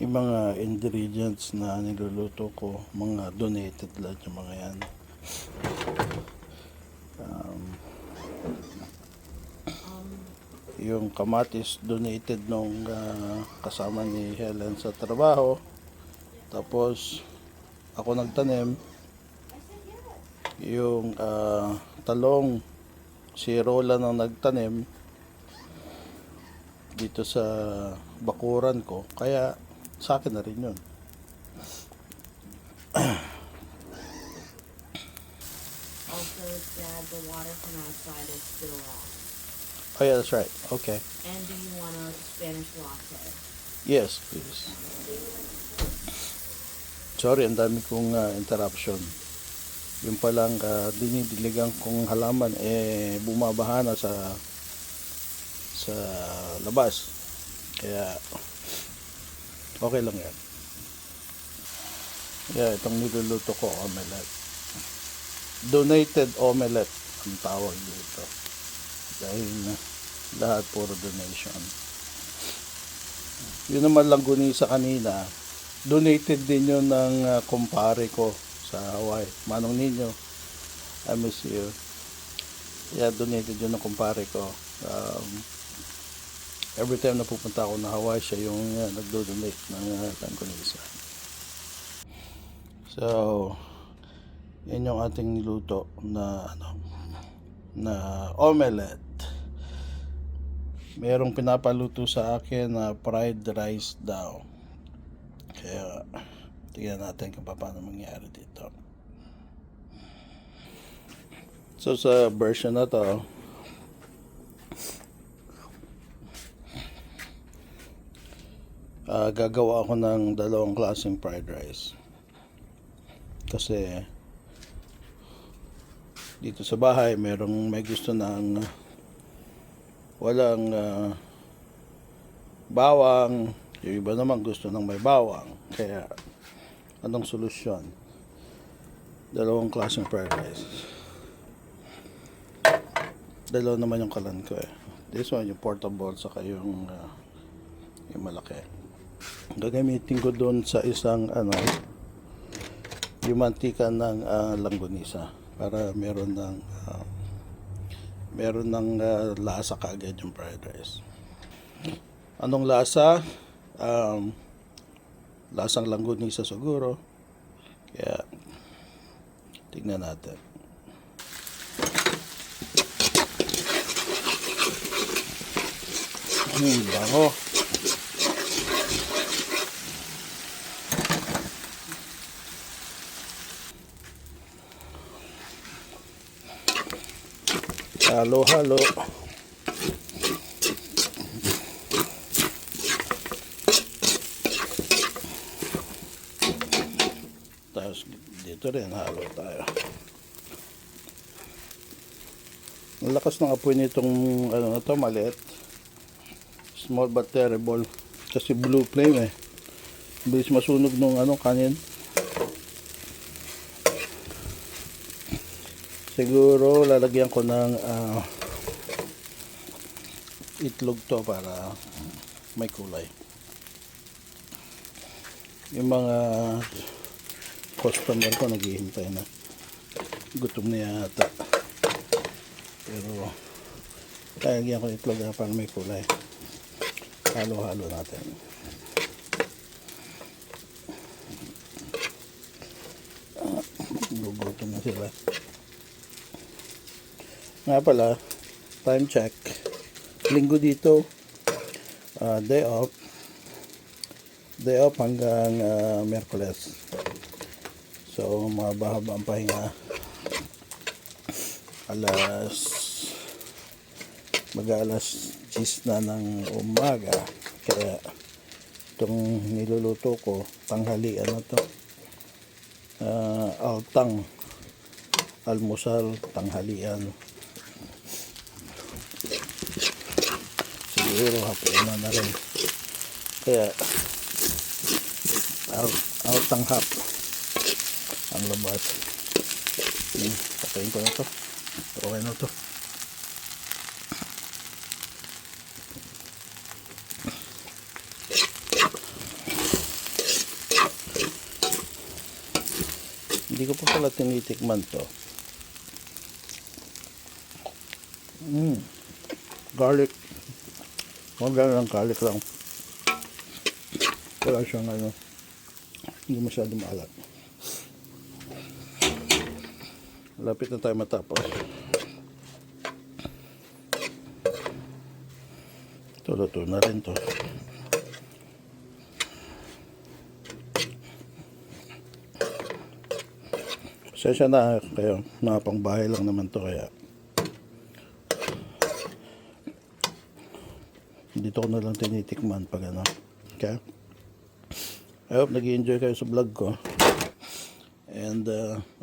Yung mga ingredients na niluluto ko, mga donated lang yung mga yan. Yung kamatis donated nung kasama ni Helen sa trabaho. Tapos ako nagtanim. Yung talong, si Rola nang nagtanim dito sa bakuran ko. Kaya sa akin na rin yun. Also, Dad, the water from outside is still off. Oh yeah, that's right. Okay. And do you want a Spanish latte? Yes, please. Sorry, ang dami kong interruption. Yung palang dinidiligan kong halaman bumabaha na sa labas. Kaya okay lang yan. Yeah, itong niluluto ko, omelette. Donated omelette ang tawag dito. Dahil lahat puro donation. Yun naman lang gunisa kanina. Donated din yun ng kumpare ko sa Hawaii. Manong Ninyo, I miss you. Yeah, donated yun ng kumpare ko. Every time na pupunta ako na Hawaii, siya yung nagdo-donate ng tangkunisa. So, yan yung ating niluto na na omelette. Merong pinapaluto sa akin na fried rice daw. Kaya tingnan natin kung paano mangyari dito. So sa version na to, gagawa ako ng dalawang klaseng fried rice. Kasi dito sa bahay may gusto ng walang bawang, yung iba naman gusto ng may bawang. Kaya anong solusyon? Dalawang klaseng fried rice. Dalawa naman yung kalan ko eh. This one yung portable, saka yung malaki. Gagamitin ko doon sa isang yung mantika ng langgonisa para meron ng lasa kaagad yung fried rice. Anong lasa? Lasang langgonisa siguro. Kaya tingnan natin. Bango. Halo-halo. Tapos dito rin halo tayo. Ang lakas ng apoy nitong na to, maliit. Small but terrible. Kasi blue flame eh. Bilis masunog nung kanin. Siguro lalagyan ko ng itlog to para may kulay. Yung mga customer ko naghihintay na. Gutom na yata. Pero lalagyan ko itlog para may kulay. Halo-halo natin. Gugutom na sila. Nga pala, time check. Linggo dito, day off hanggang Miyerkules. So mahaba ang pahinga. Mag-alas 10 na ng umaga. Kaya itong niluluto ko, tanghalian na to. Altang, almusal, tanghalian. Siguro hapunan na rin. Kaya altang hap ang labas. Patayin ko na to. Okay na to. Hindi ko pa pala tinitikman to. Garlic. Maganda ng garlic lang. Wala siyang hindi masyado maalat. Lapit na tayo matapos. Luto na rin to. Pasensya na kayo, nakapangbahay lang naman to kaya dito ko na lang tinitikman pag okay? I hope nag-enjoy kayo sa vlog ko. And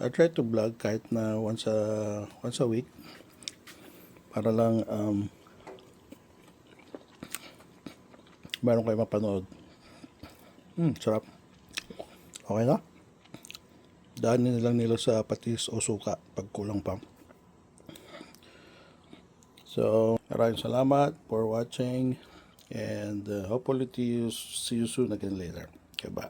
I try to vlog kahit na once a week para lang meron kayo mapanood. Sarap. Okay na? Daanin na lang nila sa patis o suka pag kulang pa. So, maraming salamat for watching and hopefully see you soon again later. Okay, bye.